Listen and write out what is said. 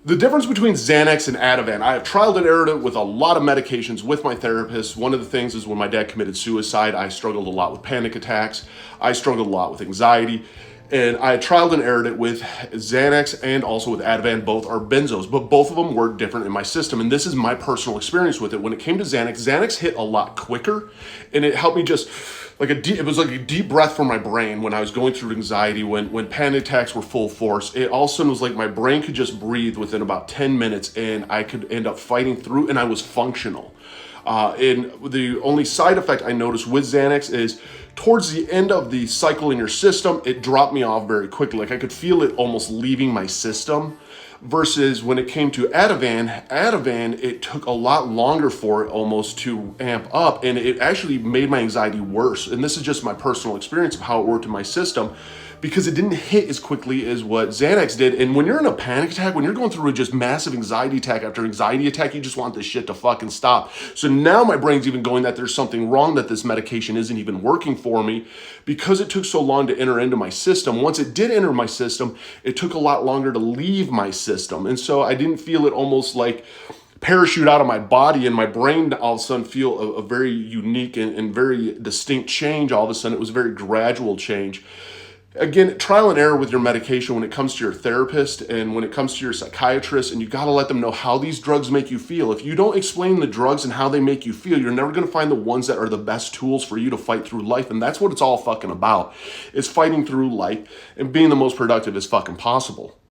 The difference between Xanax and Ativan, I have trialed and errored it with a lot of medications with my therapist. One of the things is when my dad committed suicide, I struggled a lot with panic attacks. I struggled a lot with anxiety. And I had trialed and errored it with Xanax and also with Ativan. Both are benzos, but both of them work different in my system. And this is my personal experience with it. When it came to Xanax, Xanax hit a lot quicker, and it helped me just it was like a deep breath for my brain when I was going through anxiety, when panic attacks were full force. It all of a sudden was like my brain could just breathe within about 10 minutes, and I could end up fighting through, and I was functional. And the only side effect I noticed with Xanax is towards the end of the cycle in your system, it dropped me off very quickly. Like I could feel it almost leaving my system. Versus when it came to Ativan, it took a lot longer for it almost to amp up, and it actually made my anxiety worse. And this is just my personal experience of how it worked in my system, because it didn't hit as quickly as what Xanax did. And when you're in a panic attack, when you're going through a just massive anxiety attack after anxiety attack, you just want this shit to fucking stop. So now my brain's even going that there's something wrong, that this medication isn't even working for me, because it took so long to enter into my system. Once it did enter my system, it took a lot longer to leave my system. And so I didn't feel it almost like parachute out of my body, and my brain all of a sudden feel a very unique and very distinct change. All of a sudden, it was a very gradual change. Again, trial and error with your medication when it comes to your therapist and when it comes to your psychiatrist, and you got to let them know how these drugs make you feel. If you don't explain the drugs and how they make you feel, you're never going to find the ones that are the best tools for you to fight through life. And that's what it's all fucking about. It's fighting through life and being the most productive as fucking possible.